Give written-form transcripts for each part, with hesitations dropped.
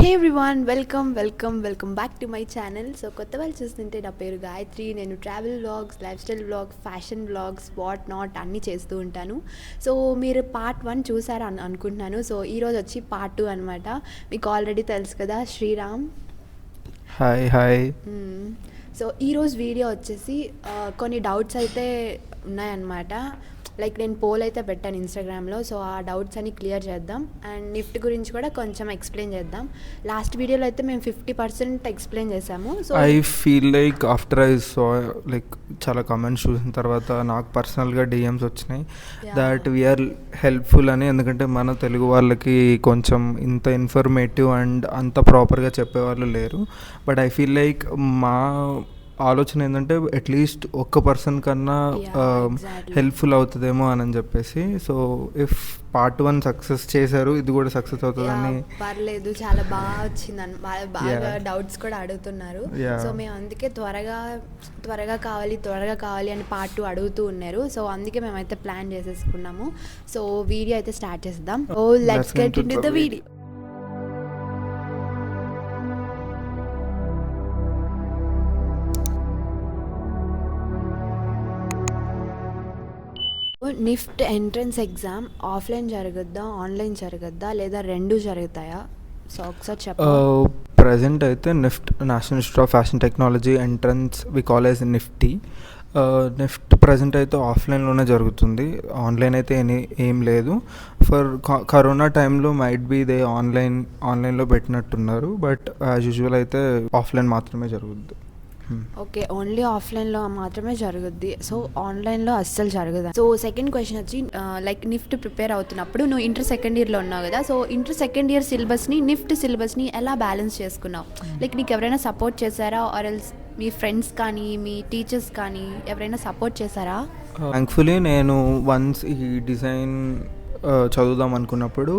Hey everyone, welcome back to my channel. So కొత్త వాళ్ళు చూస్తుంటే నా పేరు గాయత్రి. నేను travel vlogs, life style vlogs, fashion vlogs, what not అన్నీ చేస్తూ ఉంటాను. సో మీరు పార్ట్ 1 చూసారు అనుకుంటున్నాను. సో ఈరోజు వచ్చి పార్ట్ 2 అనమాట. మీకు ఆల్రెడీ తెలుసు కదా, శ్రీరామ్. హాయ్. సో ఈరోజు వీడియో వచ్చేసి కొన్ని డౌట్స్ అయితే ఉన్నాయన్నమాట. లైక్ నేను పోల్ అయితే పెట్టాను ఇన్స్టాగ్రామ్లో. సో ఆ డౌట్స్ అన్ని క్లియర్ చేద్దాం. అండ్ నిఫ్ట్ గురించి కూడా కొంచెం ఎక్స్ప్లెయిన్ చేద్దాం. లాస్ట్ వీడియోలో అయితే మేము 50% ఎక్స్ప్లెయిన్ చేసాము. So I feel like after I so like చాలా కామెంట్స్ చూసిన తర్వాత నాకు పర్సనల్గా డిఎమ్స్ వచ్చినాయి దట్ వీఆర్ హెల్ప్ఫుల్ అని. ఎందుకంటే మన తెలుగు వాళ్ళకి కొంచెం ఇంత ఇన్ఫర్మేటివ్ అండ్ అంత ప్రాపర్గా చెప్పేవాళ్ళు లేరు. బట్ ఐ ఫీల్ లైక్ మా ఆలోచన ఏంటంటే అట్లీస్ట్ ఒక్క పర్సన్ కన్నా హెల్ప్ఫుల్ అవుతుందేమో అని చెప్పేసి. సో ఇఫ్ పార్ట్ 1 సక్సెస్ చేశారు, ఇది కూడా సక్సెస్ అవుతుందని. పర్లేదు, చాలా బాగా వచ్చిందని బాగా డౌట్స్ కూడా అడుగుతున్నారు. సో మేము అందుకే త్వరగా కావాలి అని పార్ట్ 2 అడుగుతూ ఉన్నారు. సో అందుకే మేమైతే ప్లాన్ చేసేసుకున్నాము. సో వీడియో అయితే స్టార్ట్ చేద్దాం. Oh let's get into the video. NIFT entrance exam offline జరగద్దా, ఆన్లైన్ జరగద్దా, లేదా రెండు జరుగుతాయా? సో ఒకసారి చెప్పండి. ప్రజెంట్ అయితే NIFT, National Institute of fashion Technology entrance we call as NIFT. NIFT present అయితే ఆఫ్లైన్లోనే జరుగుతుంది. ఆన్లైన్ అయితే ఏం లేదు. ఫర్ కరోనా టైంలో మైట్ బీ దే ఆన్లైన్లో పెట్టినట్టున్నారు. బట్ యాజ్ యూజువల్ అయితే ఆఫ్లైన్ మాత్రమే జరుగుద్ది. ఓకే, ఓన్లీ ఆఫ్లైన్లో మాత్రమే జరుగుద్ది. సో ఆన్లైన్లో అస్సలు జరగదు. సో సెకండ్ క్వశ్చన్ వచ్చి లైక్ నిఫ్ట్ ప్రిపేర్ అవుతున్నప్పుడు నువ్వు ఇంటర్ సెకండ్ ఇయర్లో ఉన్నావు కదా. సో ఇంటర్ సెకండ్ ఇయర్ సిలబస్ని, నిఫ్ట్ సిలబస్ని ఎలా బ్యాలెన్స్ చేసుకున్నావు? లైక్ నీకు ఎవరైనా సపోర్ట్ చేశారా, ఆర్ ఎల్స్ మీ ఫ్రెండ్స్ కానీ మీ టీచర్స్ కానీ ఎవరైనా సపోర్ట్ చేశారా? థ్యాంక్ఫుల్లీ నేను వన్స్ ఈ డిజైన్ చదువుదాం అనుకున్నప్పుడు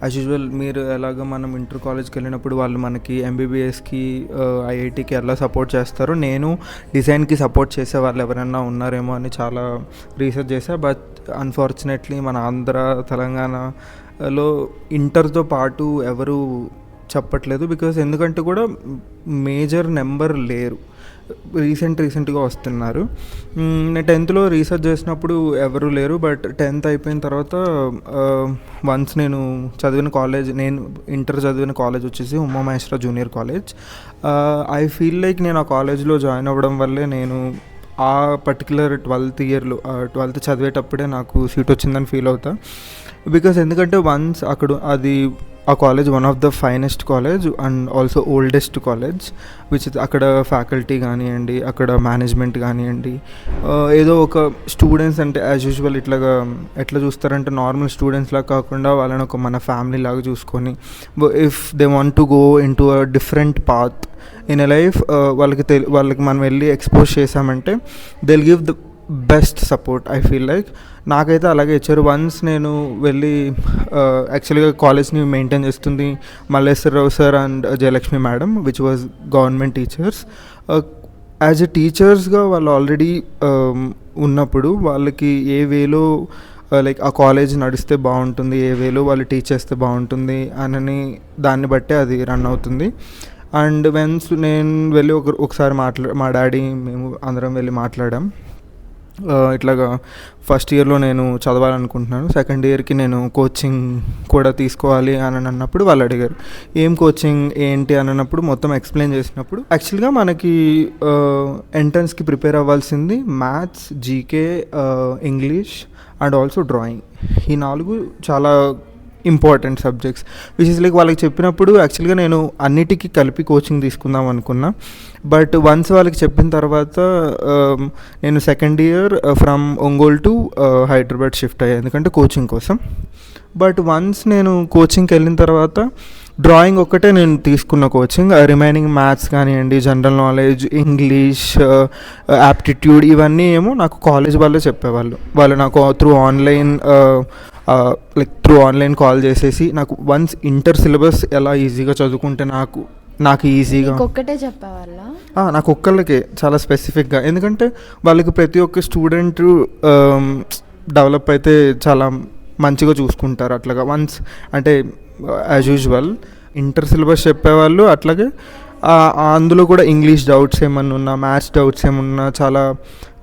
యాజ్ యూజువల్ మీరు ఎలాగ మనం ఇంటర్ కాలేజ్కి వెళ్ళినప్పుడు వాళ్ళు మనకి ఎంబీబీఎస్కి, ఐఐటీకి ఎలా సపోర్ట్ చేస్తారో, నేను డిజైన్కి సపోర్ట్ చేసే వాళ్ళు ఎవరైనా ఉన్నారేమో అని చాలా రీసెర్చ్ చేశా. బట్ అన్ఫార్చునేట్లీ మన ఆంధ్ర, తెలంగాణలో ఇంటర్తో పాటు ఎవరు చెప్పట్లేదు. బికాజ్ ఎందుకంటే కూడా మేజర్ నెంబర్ లేరు, రీసెంట్గా వస్తున్నారు. నేను 10th రీసెర్చ్ చేసినప్పుడు ఎవరు లేరు. బట్ 10th అయిపోయిన తర్వాత వన్స్ నేను ఇంటర్ చదివిన కాలేజ్ వచ్చేసి Umamaheswara junior college. I feel like నేను ఆ కాలేజ్లో జాయిన్ అవ్వడం వల్లే నేను ఆ పర్టికులర్ 12th చదివేటప్పుడే నాకు సీట్ వచ్చిందని ఫీల్ అవుతా. బికాస్ ఎందుకంటే వన్స్ ఆ college one of the finest college and also oldest college, which అక్కడ ఫ్యాకల్టీ కానివ్వండి, అక్కడ మేనేజ్మెంట్ కానివ్వండి, ఏదో ఒక స్టూడెంట్స్ అంటే యాజ్ యూజువల్ ఎట్లా చూస్తారంటే నార్మల్ స్టూడెంట్స్ లాగా కాకుండా వాళ్ళని ఒక మన ఫ్యామిలీ లాగా చూసుకొని, if they want to go in to a different path in a life, వాళ్ళకి మనం వెళ్ళి ఎక్స్పోజ్ చేసామంటే they will give the best support. I feel like నాకైతే అలాగే ఇచ్చారు. వన్స్ నేను వెళ్ళి యాక్చువల్గా కాలేజ్ని మెయింటైన్ చేస్తుంది Malleswararao sir and Jayalakshmi madam, which was government teachers. As a టీచర్స్గా వాళ్ళు ఆల్రెడీ ఉన్నప్పుడు వాళ్ళకి ఏ వేలో లైక్ ఆ కాలేజ్ నడిస్తే బాగుంటుంది, ఏ వేలో వాళ్ళు టీచ్ చేస్తే బాగుంటుంది అని దాన్ని బట్టే అది రన్ అవుతుంది. అండ్ వెన్స్ నేను వెళ్ళి ఒకసారి మా డాడీ మేము అందరం వెళ్ళి మాట్లాడాం. ఇట్లాగా ఫస్ట్ ఇయర్లో నేను చదవాలనుకుంటున్నాను, సెకండ్ ఇయర్కి నేను కోచింగ్ కూడా తీసుకోవాలి అని అన్నప్పుడు వాళ్ళు అడిగారు ఏం కోచింగ్ ఏంటి అని అన్నప్పుడు మొత్తం ఎక్స్ప్లెయిన్ చేసినప్పుడు యాక్చువల్గా మనకి ఎంట్రన్స్కి ప్రిపేర్ అవ్వాల్సింది maths, GK, English and also drawing. ఈ 4 చాలా important subjects, which is like వాళ్ళకి చెప్పినప్పుడు యాక్చువల్గా నేను అన్నిటికీ కలిపి కోచింగ్ తీసుకుందాం అనుకున్నా. బట్ వన్స్ వాళ్ళకి చెప్పిన తర్వాత నేను second year from Ongole to Hyderabad shift అయ్యాను, ఎందుకంటే కోచింగ్ కోసం. బట్ వన్స్ నేను కోచింగ్కి వెళ్ళిన తర్వాత డ్రాయింగ్ ఒక్కటే నేను తీసుకున్న కోచింగ్. రిమైనింగ్ మ్యాథ్స్ కానివ్వండి, జనరల్ నాలెడ్జ్, ఇంగ్లీష్, యాప్టిట్యూడ్, ఇవన్నీ ఏమో నాకు కాలేజ్ వాళ్ళే చెప్పేవాళ్ళు. వాళ్ళు నాకు త్రూ ఆన్లైన్ కాల్ చేసేసి నాకు వన్స్ ఇంటర్ సిలబస్ ఎలా ఈజీగా చదువుకుంటే నాకు ఈజీగా ఒక్కటే చెప్పేవాళ్ళ, నాకు ఒక్కళ్ళకే చాలా స్పెసిఫిక్గా. ఎందుకంటే వాళ్ళకి ప్రతి ఒక్క స్టూడెంట్ డెవలప్ అయితే చాలా మంచిగా చూసుకుంటారు. అట్లాగా వన్స్ అంటే యాజ్ యూజువల్ ఇంటర్ సిలబస్ చెప్పేవాళ్ళు, అట్లాగే అందులో కూడా ఇంగ్లీష్ డౌట్స్ ఏమన్నా ఉన్నా, మ్యాథ్స్ డౌట్స్ ఏమన్నా చాలా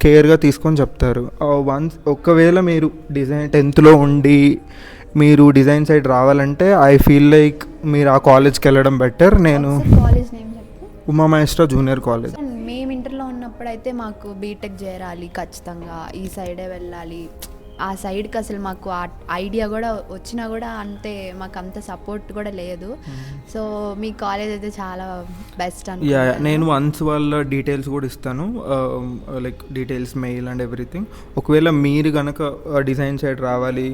కేర్గా తీసుకొని చెప్తారు. వన్స్ ఒకవేళ మీరు డిజైన్ 10th ఉండి మీరు డిజైన్ సైడ్ రావాలంటే ఐ ఫీల్ లైక్ మీరు ఆ కాలేజ్కి వెళ్ళడం బెటర్. నేను కాలేజ్ నేమ్ చెప్తే ఉమా మహేశ్వర జూనియర్ కాలేజ్. మేము ఇంటర్లో ఉన్నప్పుడైతే మాకు బీటెక్ చేరాలి ఖచ్చితంగా, ఈ సైడే వెళ్ళాలి, ఆ సైడ్కి అసలు మాకు ఆ ఐడియా కూడా వచ్చినా కూడా అంతే మాకు అంత సపోర్ట్ కూడా లేదు. సో మీ కాలేజ్ అయితే చాలా బెస్ట్ నేను వన్స్ వాళ్ళ డీటెయిల్స్ కూడా ఇస్తాను, like details, male and everything. ఒకవేళ మీరు కనుక డిజైన్ సైడ్ రావాలి,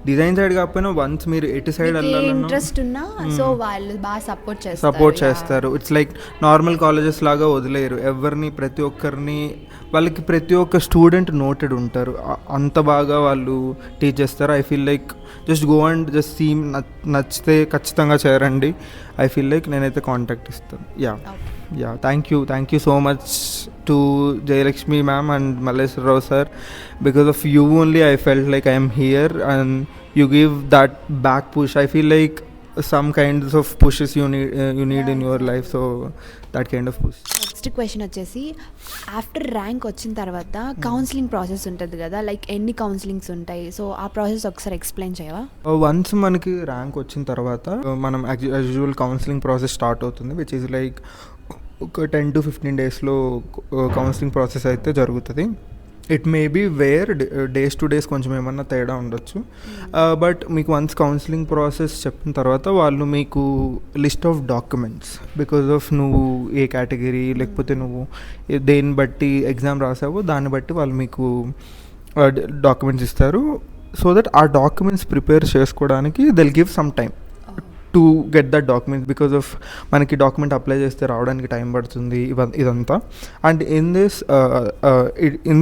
డిజైన్ సైడ్ కాకపోయినా వన్స్ మీరు ఎటు సైడ్ వెళ్ళాలన్నా ఇంట్రెస్ట్ ఉన్నా సో వాళ్ళు బాగా సపోర్ట్ చేస్తారు. ఇట్స్ లైక్ నార్మల్ కాలేజెస్ లాగా వదిలేరు ఎవరిని, ప్రతి ఒక్కరిని. వాళ్ళకి ప్రతి ఒక్క స్టూడెంట్ నోటెడ్ ఉంటారు, అంత బాగా వాళ్ళు టీచ్ చేస్తారు. I feel like just go and just see, నచ్చితే ఖచ్చితంగా చేరండి. ఐ ఫీల్ లైక్ నేనైతే కాంటాక్ట్ ఇస్తాను. Thank you so much to Jayalakshmi ma'am and Malleswararao sir. Because of you only I felt like I'm here and you give that back push. I feel like some kinds of pushes you need in your life, so that kind of push. Next question వచ్చేసి, after rank వచ్చిన తర్వాత counselling process ఉంటుంది కదా, like ఎన్ని counsellings ఉంటాయి, so ఆ process ఒకసారి explain చేయవా? వన్స్ మనకి ర్యాంక్ వచ్చిన తర్వాత మనం as usual counselling process start అవుతుంది, విచ్ ఈజ్ లైక్ ఒక 10 to 15 డేస్లో కౌన్సిలింగ్ ప్రాసెస్ అయితే జరుగుతుంది. It may be vary days to days కొంచెం ఏమన్నా తేడా ఉండొచ్చు. బట్ మీకు వన్స్ కౌన్సిలింగ్ ప్రాసెస్ చెప్పిన తర్వాత వాళ్ళు మీకు list of documents, because of నువ్వు ఏ కేటగిరీ లేకపోతే నువ్వు దేన్ని బట్టి ఎగ్జామ్ రాసావో దాన్ని బట్టి వాళ్ళు మీకు డాక్యుమెంట్స్ ఇస్తారు. సో దట్ ఆ డాక్యుమెంట్స్ ప్రిపేర్ చేసుకోవడానికి they'll give some time to get that documents, because of మనకి డాక్యుమెంట్ అప్లై చేస్తే రావడానికి టైం పడుతుంది ఇదంతా. అండ్ ఇన్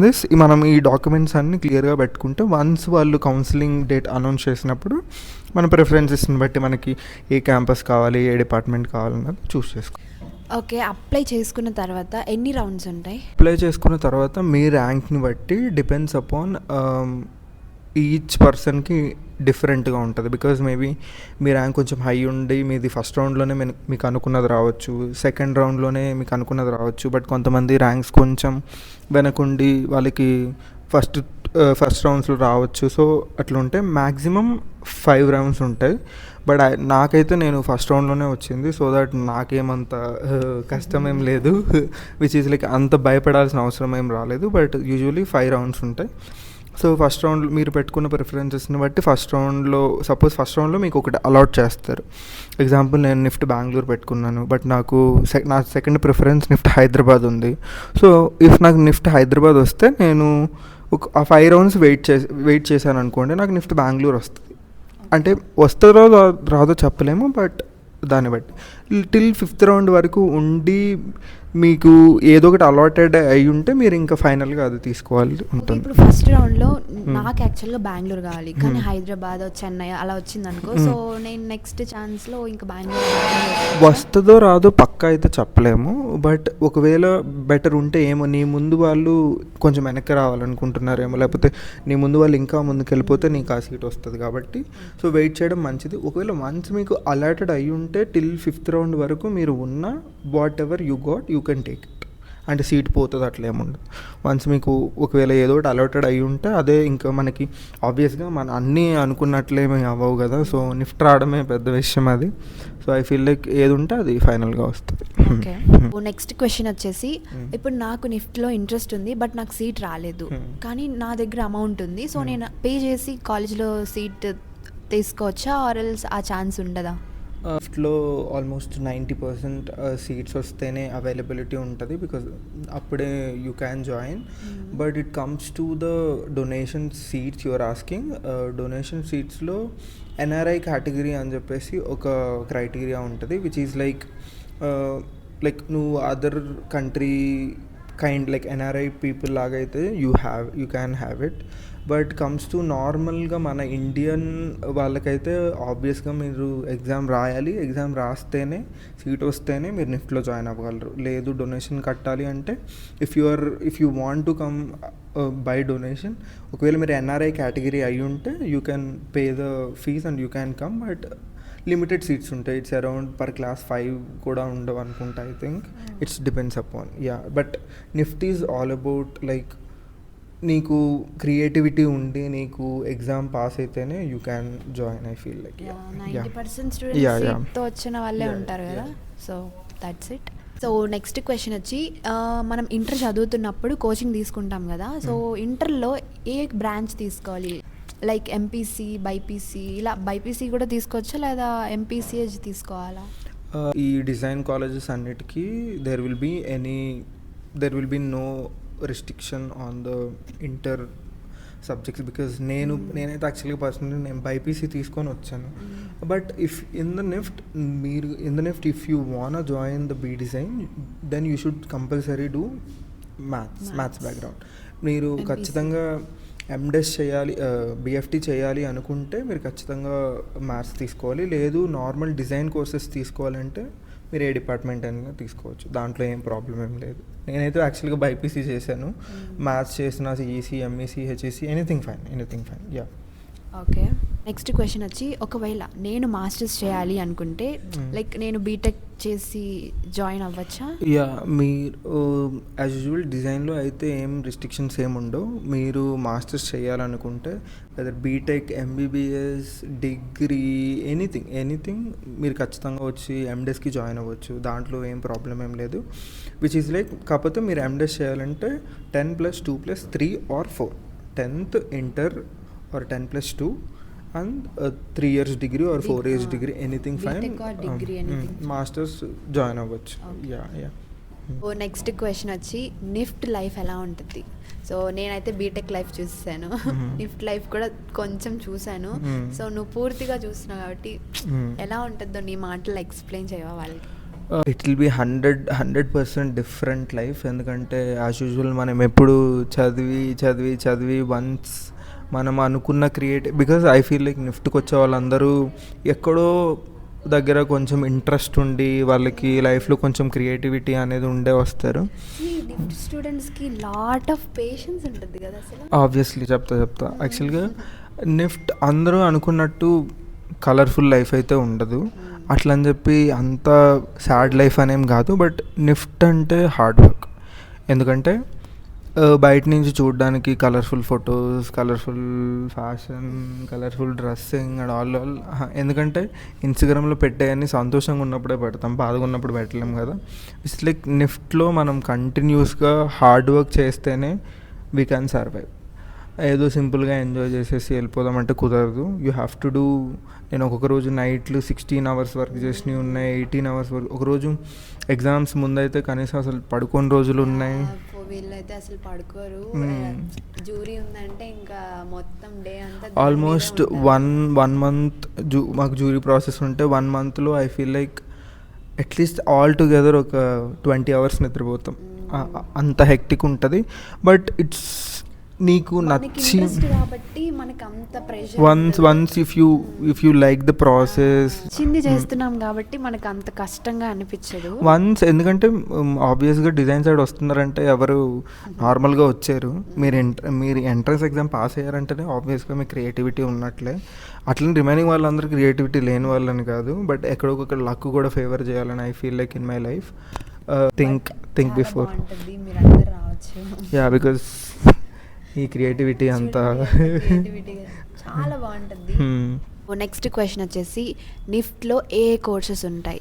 దిస్ మనం ఈ డాక్యుమెంట్స్ అన్ని క్లియర్గా పెట్టుకుంటే వన్స్ వాళ్ళు కౌన్సిలింగ్ డేట్ అనౌన్స్ చేసినప్పుడు మన ప్రిఫరెన్సెస్ని బట్టి మనకి ఏ క్యాంపస్ కావాలి, ఏ డిపార్ట్మెంట్ కావాలన్నది చూస్ చేసుకోవాలి. ఓకే, అప్లై చేసుకున్న తర్వాత ఎన్ని రౌండ్స్ ఉంటాయి? అప్లై చేసుకున్న తర్వాత మీ ర్యాంక్ని బట్టి డిపెండ్స్ అపాన్ ఈచ్ పర్సన్కి డిఫరెంట్గా ఉంటుంది. బికాజ్ మేబీ మీ ర్యాంక్ కొంచెం హై ఉండి మీది ఫస్ట్ రౌండ్లోనే మీకు అనుకున్నది రావచ్చు, సెకండ్ రౌండ్లోనే మీకు అనుకున్నది రావచ్చు. బట్ కొంతమంది ర్యాంక్స్ కొంచెం వెనకుండి వాళ్ళకి ఫస్ట్ రౌండ్స్లో రావచ్చు. సో అట్లా ఉంటే మ్యాక్సిమం 5 రౌండ్స్ ఉంటాయి. బట్ నాకైతే నేను ఫస్ట్ రౌండ్లోనే వచ్చింది, సో దట్ నాకేమంత కష్టం ఏం లేదు, విచ్ ఈజ్ లైక్ అంత భయపడాల్సిన అవసరం ఏం రాలేదు. బట్ యూజువలీ 5 రౌండ్స్ ఉంటాయి. సో ఫస్ట్ రౌండ్ మీరు పెట్టుకున్న ప్రిఫరెన్సెస్ని బట్టి ఫస్ట్ రౌండ్లో మీకు ఒకటి అలాట్ చేస్తారు. ఎగ్జాంపుల్ నేను నిఫ్ట్ బెంగళూరు పెట్టుకున్నాను, బట్ నా సెకండ్ ప్రిఫరెన్స్ నిఫ్ట్ హైదరాబాద్ ఉంది. సో ఇఫ్ నాకు నిఫ్ట్ హైదరాబాద్ వస్తే నేను ఆ 5 రౌండ్స్ వెయిట్ చేశాను అనుకోండి, నాకు నిఫ్ట్ బెంగళూరు వస్తుంది. అంటే వస్తుందో రాదో చెప్పలేము, బట్ దాన్ని బట్టి టిల్ 5th రౌండ్ వరకు ఉండి మీకు ఏదో ఒకటి అలాటెడ్ అయి ఉంటే మీరు ఇంకా ఫైనల్గా అది తీసుకోవాలి ఉంటుంది. ఇప్పుడు ఫస్ట్ రౌండ్లో నాకు యాక్చువల్గా బెంగళూరు కావాలి, కానీ హైదరాబాద్ చెన్నై అలా వచ్చింది అనుకో, సో నేను నెక్స్ట్ ఛాన్స్లో ఇంకా బెంగళూరు వస్తుందో రాదో పక్కా అయితే చెప్పలేము. బట్ ఒకవేళ బెటర్ ఉంటే ఏమో నీ ముందు వాళ్ళు కొంచెం వెనక్కి రావాలనుకుంటున్నారేమో, లేకపోతే నీ ముందు వాళ్ళు ఇంకా ముందుకు వెళ్ళిపోతే నీకు ఆ సీట్ వస్తుంది. కాబట్టి సో వెయిట్ చేయడం మంచిది. ఒకవేళ వన్స్ మీకు అలాటెడ్ అయి ఉంటే టిల్ 5th రౌండ్ వరకు మీరు ఉన్న what ever you got you can take it. అంటే సీట్ పోతుంది అట్లా ఏముండదు. వన్స్ మీకు ఒకవేళ ఏదో ఒకటి అలాటెడ్ అయి ఉంటే అదే ఇంకా మనకి ఆబ్వియస్గా మన అన్నీ అనుకున్నట్లేమీ అవ్వవు కదా. సో నిఫ్ట్ రావడమే పెద్ద విషయం అది. సో ఐ ఫీల్ లైక్ ఏది ఉంటే అది ఫైనల్గా వస్తుంది. ఓకే, నెక్స్ట్ క్వశ్చన్ వచ్చేసి, ఇప్పుడు నాకు నిఫ్ట్లో ఇంట్రెస్ట్ ఉంది బట్ నాకు సీట్ రాలేదు, కానీ నా దగ్గర అమౌంట్ ఉంది, సో నేను పే చేసి కాలేజ్లో సీట్ తీసుకోవచ్చా, ఆర్ ఎల్స్ ఆ ఛాన్స్ ఉండదా? నిఫ్ట్లో ఆల్మోస్ట్ 90% సీట్స్ వస్తేనే అవైలబిలిటీ ఉంటుంది, బికాజ్ అప్పుడే you can join. But it comes to the donation seats you are asking. Donation సీట్స్లో ఎన్ఆర్ఐ కేటగిరీ అని చెప్పేసి ఒక క్రైటీరియా ఉంటుంది, విచ్ ఈజ్ లైక్ నువ్వు other country like NRI people లాగైతే you can have it. But comes to నార్మల్గా మన Indian వాళ్ళకైతే ఆబ్వియస్గా మీరు ఎగ్జామ్ రాయాలి, ఎగ్జామ్ రాస్తేనే సీట్ వస్తేనే మీరు నిఫ్ట్లో జాయిన్ అవ్వగలరు. లేదు డొనేషన్ కట్టాలి అంటే if you want to come by donation, ఒకవేళ మీరు ఎన్ఆర్ఐ కేటగిరీ అయి ఉంటే you can pay the fees and you can come. But limited seats ఉంటాయి. ఇట్స్ అరౌండ్ పర్ క్లాస్ 5 కూడా ఉండవు అనుకుంటా. I think it's depends upon. Yeah, but NIFT is all about like నీకు creativity ఉండి నీకు ఎగ్జామ్ పాస్ అయితేనే you can join. I feel like 90% Yeah, yeah. స్టూడెంట్స్తో వచ్చిన వాళ్ళే Yeah, ఉంటారు కదా. yeah. So that's it. So next question వచ్చి మనం ఇంటర్ చదువుతున్నప్పుడు కోచింగ్ తీసుకుంటాం కదా. సో ఇంటర్లో ఏ బ్రాంచ్ తీసుకోవాలి? లైక్ ఎంపీసీ, బైపీసీ, ఇలా బైపీసీ కూడా తీసుకోవచ్చా లేదా ఎంపీసీఏ తీసుకోవాలా? ఈ డిజైన్ కాలేజెస్ అన్నిటికీ there will be no restriction on the inter subjects. Because నేనైతే యాక్చువల్గా పర్సనల్లీ నేను బైపీసీ తీసుకొని వచ్చాను. But if in the NIFT if you want join the B design then you should compulsory do maths background. మీరు ఖచ్చితంగా ఎండెస్ చేయాలి, బిఎఫ్టీ చేయాలి అనుకుంటే మీరు ఖచ్చితంగా మ్యాథ్స్ తీసుకోవాలి. లేదు నార్మల్ డిజైన్ కోర్సెస్ తీసుకోవాలంటే మీరు ఏ డిపార్ట్మెంట్ అయినా తీసుకోవచ్చు, దాంట్లో ఏం ప్రాబ్లం ఏం లేదు. నేనైతే యాక్చువల్గా బైపీసీ చేశాను. మ్యాథ్స్ చేసిన CEC, MEC, HEC, anything fine. Yeah. Okay, next question వచ్చి ఒకవేళ నేను మాస్టర్స్ చేయాలి అనుకుంటే లైక్ నేను బీటెక్ చేసి జాయిన్ అవ్వచ్చా? యా, మీరు యాజ్ యూజువల్ డిజైన్లో అయితే ఏం రిస్ట్రిక్షన్స్ ఏమి ఉండవు. మీరు మాస్టర్స్ చేయాలనుకుంటే whether BTech, MBBS, degree, anything మీరు ఖచ్చితంగా వచ్చి ఎండెస్కి జాయిన్ అవ్వచ్చు. దాంట్లో ఏం ప్రాబ్లం ఏం లేదు. విచ్ ఈజ్ లైక్, కాకపోతే మీరు ఎండెస్ చేయాలంటే 10+2+3 or 4, 10th inter or 10+2 and 3 years degree or 4 years degree, anything fine. BTech or degree, anything. Masters join అవ్వచ్చు. యా. ఓ నెక్స్ట్ క్వశ్చన్ వచ్చి నిఫ్ట్ లైఫ్ ఎలా ఉంటుంది? సో నేనైతే బీటెక్ లైఫ్ చూసాను, నిఫ్ట్ లైఫ్ కూడా కొంచెం చూసాను. సో నువ్వు పూర్తిగా చూస్తున్నావు కాబట్టి ఎలా ఉంటుందో నీ మాటలు ఎక్స్ప్లెయిన్ చేయవా వాళ్ళకి? It will be 100% different life. ఎందుకంటే యాజ్ యూజువల్ మనం ఎప్పుడు చదివి వన్స్ మనం అనుకున్న బికాజ్ ఐ ఫీల్ లైక్ నిఫ్ట్కి వచ్చే వాళ్ళందరూ ఎక్కడో దగ్గర కొంచెం ఇంట్రెస్ట్ ఉండి వాళ్ళకి లైఫ్లో కొంచెం క్రియేటివిటీ అనేది ఉండే వస్తారు. నిఫ్ట్ స్టూడెంట్స్కి లాట్ ఆఫ్ పేషెన్స్ ఉంటుంది కదా అసలు. ఆబ్వియస్లీ చెప్తా యాక్చువల్గా నిఫ్ట్ అందరూ అనుకున్నట్టు కలర్ఫుల్ లైఫ్ అయితే ఉండదు. అట్లా అని చెప్పి అంత సాడ్ లైఫ్ అనేం కాదు. బట్ నిఫ్ట్ అంటే హార్డ్ వర్క్. ఎందుకంటే బయట నుంచి చూడడానికి colourful photos, colourful fashion, colourful dressing and all. ఎందుకంటే ఇన్స్టాగ్రామ్లో పెట్టేయని సంతోషంగా ఉన్నప్పుడే పెడతాం, బాధగా ఉన్నప్పుడు పెట్టలేం కదా. ఇట్స్ లైక్ నిఫ్ట్లో మనం కంటిన్యూస్గా హార్డ్ వర్క్ చేస్తేనే వీ క్యాన్ సర్వైవ్. ఏదో సింపుల్గా ఎంజాయ్ చేసేసి వెళ్ళిపోదామంటే కుదరదు. You have to do. నేను ఒక్కొక్క రోజు నైట్లు 16 hours వర్క్ చేసినవి ఉన్నాయి, 18 hours వర్క్. ఒకరోజు ఎగ్జామ్స్ ముందైతే కనీసం అసలు పడుకోని రోజులు ఉన్నాయి. వీళ్ళైతే అసలు పడుకోరు. జూరీ ఉందంటే ఇంకా మొత్తం డే అంతా ఆల్మోస్ట్ 1 month మాకు జూరీ ప్రాసెస్ ఉంటే 1 monthలో I feel like at least all together ఒక 20 hours నిద్రపోతాం. అంత హెక్టిక్ ఉంటుంది. బట్ ఇట్స్ నీకు నచ్చి కాబట్టి మనకి అంత pressure. Once if you like the process చింది చేస్తున్నాం కాబట్టి మనకు అంత కష్టంగా అనిపించదు. వన్స్ ఎందుకంటే ఆబ్వియస్గా డిజైన్ సైడ్ వస్తున్నారంటే ఎవరు నార్మల్గా వచ్చారు. మీరు ఎంట్రన్స్ ఎగ్జామ్ పాస్ అయ్యారంటేనే ఆబ్వియస్గా మీకు క్రియేటివిటీ ఉన్నట్లే. అట్లనే రిమైనింగ్ వాళ్ళందరూ క్రియేటివిటీ లేని వాళ్ళని కాదు. బట్ ఎక్కడో ఒక లక్ కూడా ఫేవర్ చేయాలని I feel like in my life. Think before. Yeah, because ఈ క్రియేటివిటీ అంతా చాలా బాగుంటుంది. నెక్స్ట్ క్వశ్చన్ వచ్చేసి నిఫ్ట్లో ఏ కోర్సెస్ ఉంటాయి?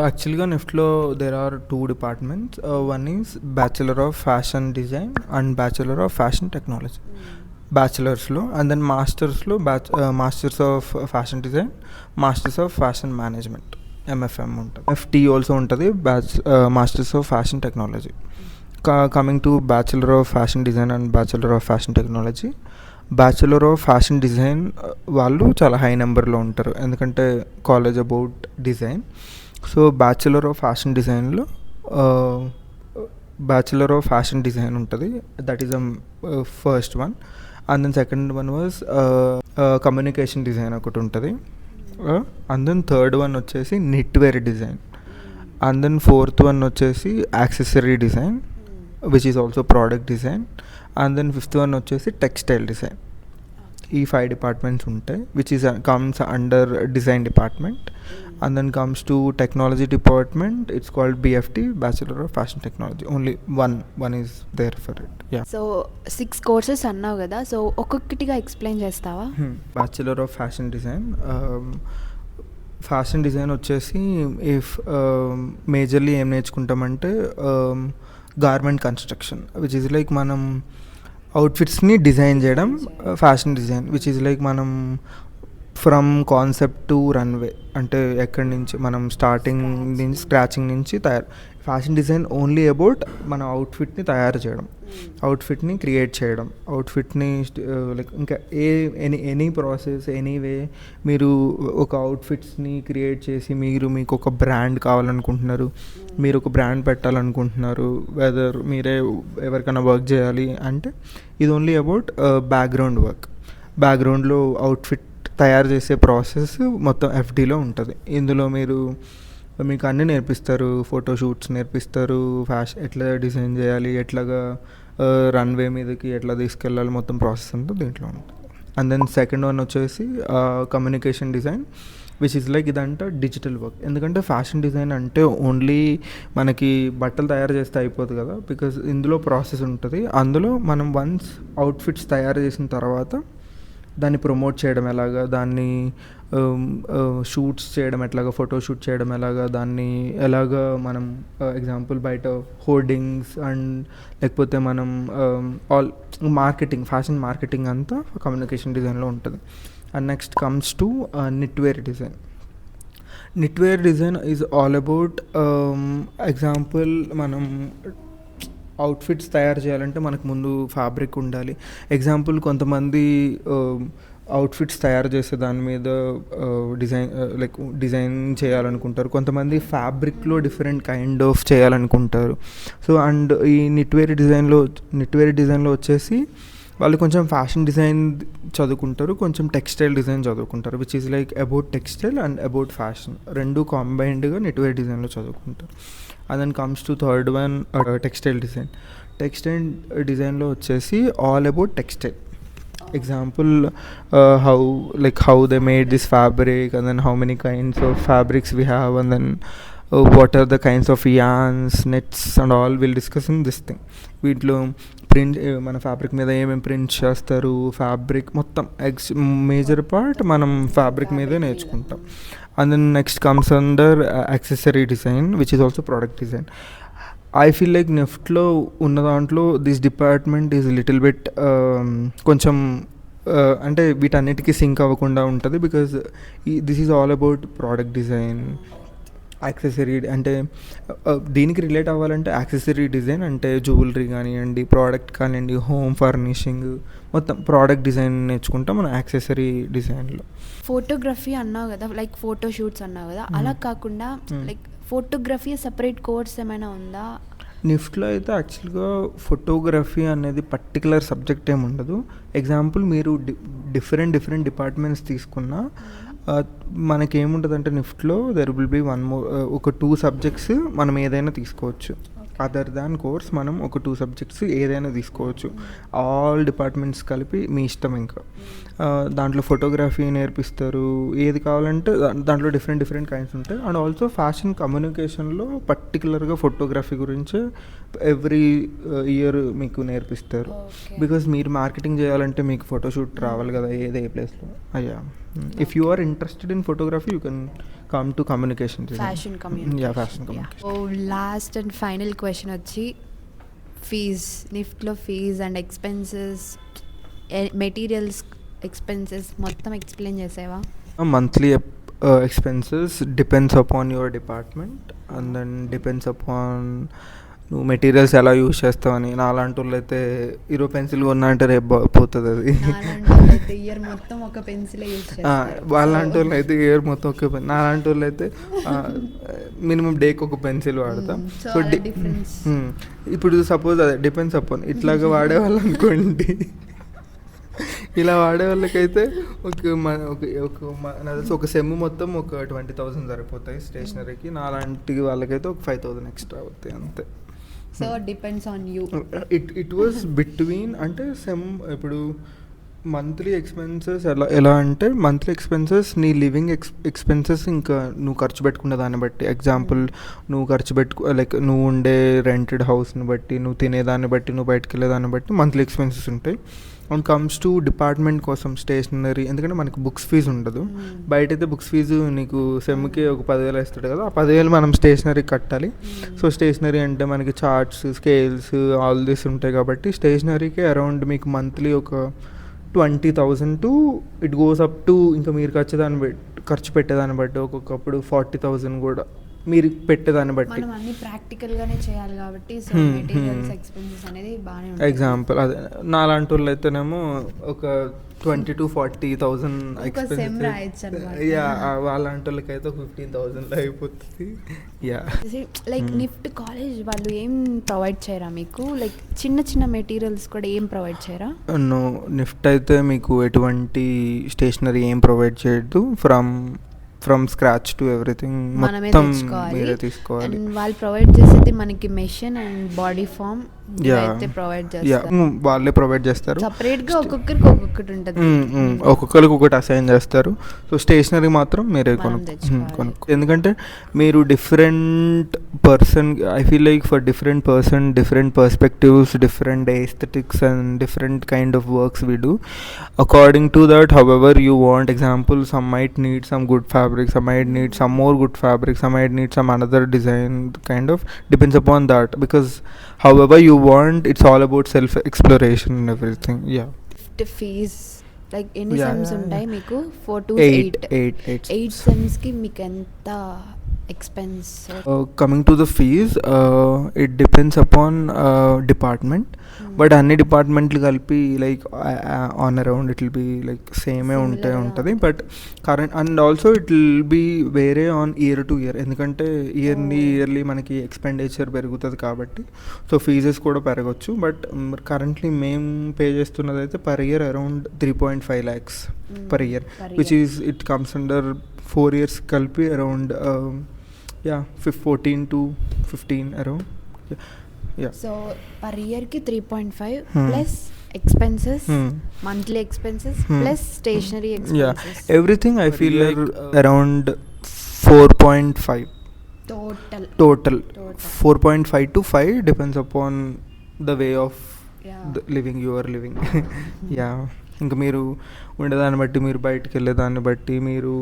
యాక్చువల్గా నిఫ్ట్లో there are 2 departments. One is bachelor of fashion design and bachelor of fashion technology. బ్యాచులర్స్లో అండ్ దెన్ మాస్టర్స్లో masters of fashion design, masters of fashion management, MFM ఉంటుంది. FT ఆల్సో ఉంటుంది, masters of fashion technology. Coming to bachelor of fashion design and bachelor of fashion technology. Bachelor of fashion design వాళ్ళు చాలా high నెంబర్లో ఉంటారు, ఎందుకంటే college about design. So bachelor of fashion డిజైన్లో bachelor of fashion design ఉంటుంది. That is first one. And then second one was communication design ఒకటి ఉంటుంది. And then third one వచ్చేసి knitwear design. And then fourth one వచ్చేసి accessory design which is also product design. And then fifth one వచ్చేసి textile design. ఈ 5 departments ఉంటాయి, which is comes under design department. And then comes to technology department, it's called BFT, bachelor of fashion technology. Only one is there for it. Yeah. So 6 courses అన్నావు కదా, so ఒక్కొక్కటిగా explain చేస్తావా? Bachelor of fashion design. Fashion design వచ్చేసి majorly ఏం నేర్చుకుంటామంటే garment construction, which is like మనం అవుట్ఫిట్స్ని design చేయడం. Fashion design which is like మనం ఫ్రమ్ కాన్సెప్ట్ టు రన్వే, అంటే ఎక్కడి నుంచి మనం స్టార్టింగ్ నుంచి స్క్రాచింగ్ నుంచి ఫ్యాషన్ డిజైన్ ఓన్లీ అబౌట్ మన అవుట్ఫిట్ని తయారు చేయడం, అవుట్ఫిట్ని క్రియేట్ చేయడం, అవుట్ఫిట్ని లైక్ ఇంకా ఎనీ ప్రాసెస్ ఎనీవే. మీరు ఒక అవుట్ఫిట్స్ని క్రియేట్ చేసి మీకు ఒక బ్రాండ్ కావాలనుకుంటున్నారు, మీరు ఒక బ్రాండ్ పెట్టాలనుకుంటున్నారు, వెదర్ మీరే ఎవరికైనా వర్క్ చేయాలి అంటే ఇది ఓన్లీ అబౌట్ బ్యాక్గ్రౌండ్ వర్క్. బ్యాక్గ్రౌండ్లో అవుట్ఫిట్ తయారు చేసే ప్రాసెస్ మొత్తం FDలో ఉంటుంది. ఇందులో మీకు అన్నీ నేర్పిస్తారు, ఫోటోషూట్స్ నేర్పిస్తారు, ఎట్లా డిజైన్ చేయాలి, ఎట్లాగా రన్వే మీదకి ఎట్లా తీసుకెళ్ళాలి, మొత్తం ప్రాసెస్ అంతా దీంట్లో ఉంటుంది. అండ్ దెన్ సెకండ్ వన్ వచ్చేసి communication design, which is like ఇదంతా డిజిటల్ వర్క్. ఎందుకంటే ఫ్యాషన్ డిజైన్ అంటే ఓన్లీ మనకి బట్టలు తయారు చేస్తే అయిపోదు కదా, బికాజ్ ఇందులో ప్రాసెస్ ఉంటుంది. అందులో మనం వన్స్ అవుట్ఫిట్స్ తయారు చేసిన తర్వాత దాన్ని ప్రమోట్ చేయడం ఎలాగా, దాన్ని షూట్స్ చేయడం ఎట్లాగా, ఫోటో షూట్ చేయడం ఎలాగా, దాన్ని ఎలాగా మనం ఎగ్జాంపుల్ బయట హోర్డింగ్స్ అండ్ లేకపోతే మనం మార్కెటింగ్, ఫ్యాషన్ మార్కెటింగ్ అంతా కమ్యూనికేషన్ డిజైన్లో ఉంటుంది. And next comes to knitwear design. Knitwear design is all about example మనం అవుట్ఫిట్స్ తయారు చేయాలంటే మనకు ముందు ఫ్యాబ్రిక్ ఉండాలి. ఎగ్జాంపుల్ కొంతమంది అవుట్ఫిట్స్ తయారు చేసే దాని మీద డిజైన్ చేయాలనుకుంటారు, కొంతమంది ఫ్యాబ్రిక్లో డిఫరెంట్ కైండ్ ఆఫ్ చేయాలనుకుంటారు. సో అండ్ ఈ నిట్వేర్ డిజైన్లో వచ్చేసి వాళ్ళు కొంచెం ఫ్యాషన్ డిజైన్ చదువుకుంటారు, కొంచెం టెక్స్టైల్ డిజైన్ చదువుకుంటారు, which is like about textile and about fashion, రెండు కాంబైన్డ్గా నిట్వేర్ డిజైన్లో చదువుకుంటారు. And then comes to third one textile design. Textile డిజైన్లో వచ్చేసి all about textile. Example how they made this fabric, and then how many kinds of fabrics we have, and then what are the kinds of yarns, nets and all we'll discuss in this thing. వీటిలో print, మన fabric మీద ఏమేమి print చేస్తారు, fabric మొత్తం major part మనం fabric మీదే నేర్చుకుంటాం. And then next comes under accessory design, which is also product design. I feel like నెఫ్ట్లో ఉన్న దాంట్లో this department is little bit కొంచెం అంటే వీటన్నిటికీ సింక్ అవ్వకుండా ఉంటుంది, because this is all about product design. Accessory అంటే దీనికి రిలేట్ అవ్వాలంటే యాక్సెసరీ డిజైన్ అంటే జ్యువెలరీ కానివ్వండి, ప్రోడక్ట్ కానివ్వండి, హోమ్ ఫర్నిషింగ్, మొత్తం ప్రోడక్ట్ డిజైన్ నేర్చుకుంటాం మనం యాక్సెసరీ డిజైన్లో. ఫోటోగ్రఫీ అన్నావు కదా, లైక్ ఫోటో షూట్స్ అన్నావు కదా, అలా కాకుండా లైక్ ఫోటోగ్రఫీ సపరేట్ కోర్స్ ఏమైనా ఉందా? నిఫ్ట్లో అయితే యాక్చువల్గా ఫోటోగ్రఫీ అనేది పర్టికులర్ సబ్జెక్ట్ ఏమి ఉండదు. ఎగ్జాంపుల్ మీరు డిఫరెంట్ డిపార్ట్మెంట్స్ తీసుకున్నా మనకేముంటుంది అంటే నిఫ్ట్లో దెర్ విల్ బి ఒక 2 సబ్జెక్ట్స్ మనం ఏదైనా తీసుకోవచ్చు. అదర్ దాన్ కోర్స్ మనం ఒక 2 సబ్జెక్ట్స్ ఏదైనా తీసుకోవచ్చు. ఆల్ డిపార్ట్మెంట్స్ కలిపి మీ ఇష్టం. ఇంకా దాంట్లో ఫోటోగ్రఫీ నేర్పిస్తారు, ఏది కావాలంటే దాంట్లో డిఫరెంట్ కైండ్స్ ఉంటాయి. అండ్ ఆల్సో ఫ్యాషన్ కమ్యూనికేషన్లో పర్టికులర్గా ఫోటోగ్రఫీ గురించి ఎవ్రీ ఇయర్ మీకు నేర్పిస్తారు. బికాజ్ మీరు మార్కెటింగ్ చేయాలంటే మీకు ఫోటోషూట్ రావాలి కదా ఏ ప్లేస్లో. అయ్యా, if you are interested in photography you can come to communication. Fashion communication. Fashion communication. Oh last and final question వచ్చి ఫీజ్. నిఫ్ట్లో fees and expenses, materials expenses మొత్తం ఎక్స్ప్లెయిన్ చేసేవా? Monthly expenses depends upon your department, and then depends upon నువ్వు materials ఎలా use చేస్తావని. నాలాంటి వాళ్ళు అయితే 20 పెన్సిల్ కొన్నా అంటే రేపు పోతుంది అది. ఇయర్ మొత్తం ఒక పెన్సిల్ యూజ్ వాళ్ళంటి వాళ్ళు అయితే ఇయర్ మొత్తం ఒక పెన్. నాలాంటి వాళ్ళు అయితే మినిమం డేకి ఒక పెన్సిల్ వాడతాం. సో ఇప్పుడు సపోజ్ అదే డిపెండ్స్ అపాన్ ఇట్లాగా వాడేవాళ్ళు అనుకోండి. ఇలా వాడే వాళ్ళకైతే ఒక సెమ్ మొత్తం ఒక 20,000 సరిపోతాయి స్టేషనరీకి. నాలాంటి వాళ్ళకైతే ఒక 5,000 ఎక్స్ట్రా అవుతాయి అంతే. So depends on you. It was between అంటే సెమ్ ఇప్పుడు మంత్లీ ఎక్స్పెన్సెస్ ఎలా అంటే మంత్లీ ఎక్స్పెన్సెస్ నీ లివింగ్ ఎక్స్పెన్సెస్ ఇంకా నువ్వు ఖర్చు పెట్టుకునే దాన్ని బట్టి. ఎగ్జాంపుల్ నువ్వు ఖర్చు లైక్ నువ్వు ఉండే రెంటెడ్ హౌస్ని బట్టి, నువ్వు తినేదాన్ని బట్టి, నువ్వు బయటకు వెళ్ళేదాన్ని బట్టి మంత్లీ ఎక్స్పెన్సెస్ ఉంటాయి. అండ్ కమ్స్ టు డిపార్ట్మెంట్ కోసం స్టేషనరీ, ఎందుకంటే మనకి బుక్స్ ఫీజు ఉండదు. బయట అయితే బుక్స్ ఫీజు నీకు సెమ్కి ఒక 10,000 ఇస్తాడు కదా, ఆ 10,000 మనం స్టేషనరీ కట్టాలి. సో స్టేషనరీ అంటే మనకి చార్ట్స్, స్కేల్స్, ఆల్ దిస్ ఉంటాయి కాబట్టి స్టేషనరీకి అరౌండ్ మీకు మంత్లీ ఒక 20,000 to it goes up to, ఇంకా మీరు ఖర్చు పెట్టేదాన్ని బట్టి ఒక్కొక్కప్పుడు 40,000 కూడా మీరు పెట్టేదాన్ని బట్టి. మనం అన్ని ప్రాక్టికల్గానే చేయాలి కాబట్టి సో మెటీరియల్స్ ఎక్స్పెన్సెస్ అనేది బాగానే ఉంటుంది. ఎగ్జాంపుల్ అదే నాలాంటి వాళ్ళు అయితేనేమో ఒక 20,000 to 40,000 ఎక్స్పెన్సెస్. యా వాళ్ళంటి వాళ్ళకి అయితే 15,000 అయిపోతుంది. యా లైక్ నిఫ్ట్ కాలేజ్ వాళ్ళు ఏం ప్రొవైడ్ చేయరా మీకు? లైక్ చిన్న చిన్న మెటీరియల్స్ కూడా ఏం ప్రొవైడ్ చేయరా? నో, నిఫ్ట్ అయితే మీకు ఎటువంటి స్టేషనరీ ఏం ప్రొవైడ్ చేయదు. ఫ్రమ్ స్క్రాచ్ టు ఎవ్రీథింగ్ మొత్తం మీరే తీసుకోవాలి. వాళ్ళు ప్రొవైడ్ చేసేది మనకి మెషిన్ అండ్ బాడీ ఫామ్ అయితే ప్రొవైడ్ చేస్తారు. వాళ్ళే ప్రొవైడ్ చేస్తారు. సపరేట్ గా ఒక్కొక్కరికి ఒక్కొక్కటి ఉంటుంది, ఒక్కొక్కరికి ఒకటి అసైన్ చేస్తారు. సో స్టేషనరీ మాత్రం మీరే కొనుక్కో. ఎందుకంటే మీరు different person, I feel like for different person different perspectives, different aesthetics and different kind of works we do. According to that, however you want, example, some might need some good fabric, some might need some more good fabric, some might need some another design, kind of depends upon that, because however you want, it's all about self exploration and everything. Yeah, fees like ఎన్ని Yeah, sems yeah, ఉంటాయి yeah. మీకు? 4 to 8 8 sems కి మీకు ఎంత expense? Coming to the fees, it depends upon department, but అన్ని డిపార్ట్మెంట్లు కలిపి like on around it will be like సేమే ఉంటుంది. But current and also it will be వేరే ఆన్ ఇయర్ టు ఇయర్, ఎందుకంటే ఇయర్లీ మనకి ఎక్స్పెండిచర్ పెరుగుతుంది కాబట్టి సో ఫీజెస్ కూడా పెరగచ్చు. బట్ కరెంట్లీ మేము పే చేస్తున్నది అయితే per year around 3.5 lakhs per year, which is it comes under 4 years కలిపి అరౌండ్ 14 to 15 అరౌండ్. సో పర్ ఇయర్ కి 3.5 plus expenses, monthly expenses plus stationery expenses, everything I feel like around 4.5 total 4.5 to 5 depends upon the way of the living you are living. Yeah, ఇంకా మీరు ఉండేదాన్ని బట్టి, మీరు బయటకు వెళ్ళేదాన్ని బట్టి, మీరు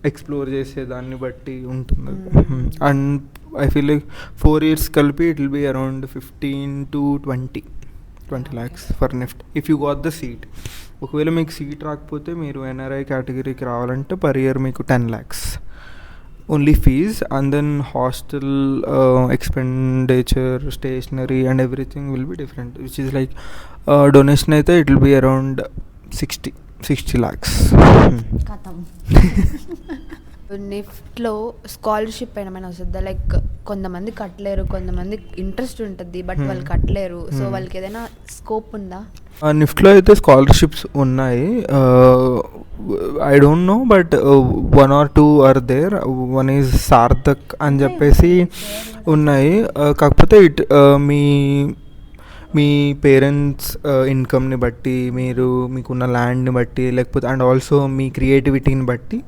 ఎక్స్ప్లోర్ చేసేదాన్ని బట్టి ఉంటుంది. And I feel like 4 years కలిపి it will be around 15 to 20 lakhs for NIFT if you got the seat. ఒకవేళ మీకు సీట్ రాకపోతే మీరు ఎన్ఆర్ఐ కేటగిరీకి రావాలంటే పర్ ఇయర్ మీకు 10 lakhs only fees, and then hostel expenditure, stationery and everything will be different, which is like donation అయితే it will be around 60 lakhs. కథం. నిఫ్ట్లో scholarship ఏమైనా వస్తుందా? లైక్ కొంతమంది కట్టలేరు, కొంతమంది ఇంట్రెస్ట్ ఉంటుంది బట్ వాళ్ళు కట్టలేరు, సో వాళ్ళకి ఏదైనా స్కోప్ ఉందా? నిఫ్ట్లో అయితే స్కాలర్షిప్స్ ఉన్నాయి. I don't know, but 1 or 2 are there. One is Sarthak అని చెప్పేసి ఉన్నాయి. కాకపోతే మీ పేరెంట్స్ ఇన్కమ్ని బట్టి, మీకున్న ల్యాండ్ని బట్టి, లేకపోతే అండ్ ఆల్సో మీ క్రియేటివిటీని బట్టి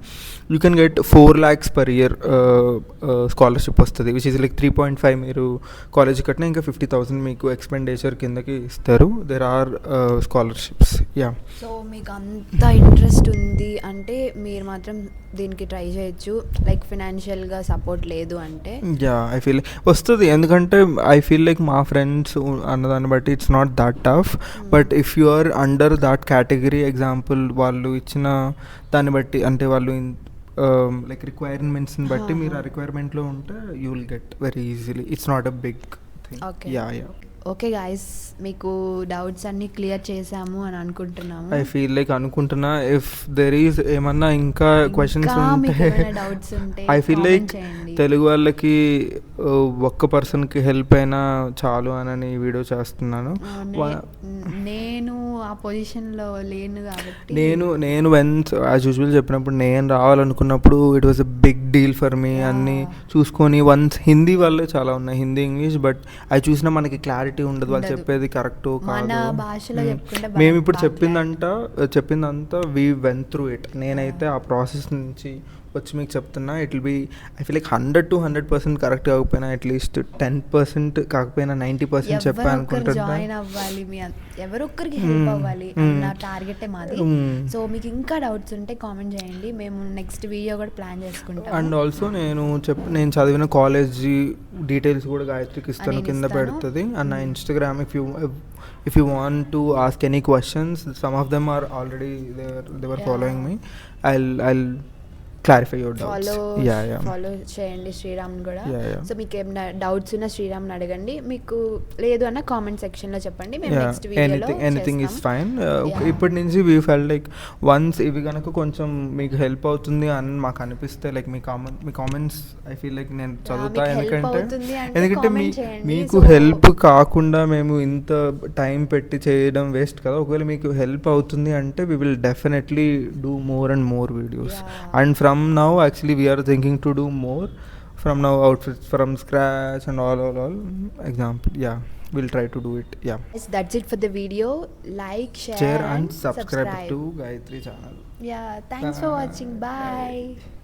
you can get 4 lakhs per year scholarship వస్తుంది, విచ్ ఈజ్ లైక్ 3.5 మీరు కాలేజ్ కట్టినా ఇంకా 50,000 మీకు ఎక్స్పెండిచర్ కిందకి ఇస్తారు. There are scholarships. Yeah, so మీకు అంత ఇంట్రెస్ట్ ఉంది అంటే మీరు మాత్రం దీనికి ట్రై చేయొచ్చు. లైక్ ఫినాన్షియల్గా సపోర్ట్ లేదు అంటే యా, ఐ ఫీల్ వస్తుంది. ఎందుకంటే ఐ ఫీల్ లైక్ మా ఫ్రెండ్స్ అన్నదాన్ని బట్టి it's not that tough, but if you are under that category, example వాళ్ళు ఇచ్చిన దాన్ని బట్టి, అంటే వాళ్ళు లైక్ రిక్వైర్మెంట్స్ని బట్టి మీరు ఆ రిక్వైర్మెంట్లో ఉంటే you will get very easily. It's not a big thing. Okay guys, మీకు డౌట్స్ అన్ని క్లియర్ చేసాము అని అనుకుంటున్నాము. ఐ ఫీల్ లైక్ అనుకుంటున్నా ఇఫ్ దెర్ ఈజ్ ఏమన్నా ఇంకా క్వశ్చన్స్ ఉంటే ఐ ఫీల్ లైక్ తెలుగు వాళ్ళకి ఒక్క పర్సన్కి హెల్ప్ అయినా చాలు అని వీడియో చేస్తున్నాను. నేను ఆ పొజిషన్లో లేను కాబట్టి నేను వెన్స్ యాజ్ యూజువల్ చెప్పినప్పుడు నేను రావాలనుకున్నప్పుడు it was a big deal for me అన్నీ చూసుకొని వన్స్ హిందీ వల్లే చాలా ఉన్నాయి, హిందీ ఇంగ్లీష్, బట్ అవి చూసినా మనకి క్లారిటీ ఉండదు వాళ్ళు చెప్పేది కరెక్ట్ మన కాదు. భాషలో చెప్పుకుంటే మేము ఇప్పుడు చెప్పిందంతా వీ వెన్ త్రూ ఇట్. నేనైతే ఆ ప్రాసెస్ నుంచి వచ్చి మీకు చెప్తున్నా. It will be I feel like 100 to 100% correct కాకపోయినా అట్లీస్ట్ 10% కాకపోయినా 90% చెప్పాను అనుకుంటున్నా. జాయిన్ అవ్వాలి, ఎవరొక్కరికి హెల్ప్ అవ్వాలి అన్న టార్గెటే మాది. సో మీకు ఇంకా డౌట్స్ ఉంటే కామెంట్ చేయండి, మేము నెక్స్ట్ వీడియో కూడా ప్లాన్ చేసుకుంటాం. అండ్ ఆల్సో నేను చదివిన కాలేజ్ డీటెయిల్స్ కూడా గాయత్రికి ఇస్తాను, కింద పెడుతుంది. అండ్ నా Instagram if you want to ask any questions, some of them are already there, they were following me. I'll clarify your doubts. Follow చేయండి శ్రీరామ్ కూడా. Yeah. సో మీకు ఏమైనా డౌట్స్ ఉన్నా శ్రీరామ్ని అడగండి, మీకు లేదు అన్న కామెంట్ సెక్షన్లో చెప్పండి, మేము నెక్స్ట్ వీడియోలో ఎనీథింగ్ ఇస్ ఫైన్. ఇప్పటి నుంచి వీ ఫెల్ లైక్ వన్స్ ఇవి కనుక కొంచెం మీకు హెల్ప్ అవుతుంది అని మాకు అనిపిస్తే, like me comments I feel like నేను చదువుతా. ఎందుకంటే మీకు హెల్ప్ కాకుండా మేము ఇంత టైం పెట్టి చేయడం వేస్ట్ కదా. ఒకవేళ మీకు హెల్ప్ అవుతుంది అంటే we will definitely do more and more videos. And from now actually we are thinking to do more from now, outfits from scratch and all example. We'll try to do it. Yes, that's it for the video. Like, share and subscribe to Gayatri channel. Thanks for watching. Bye.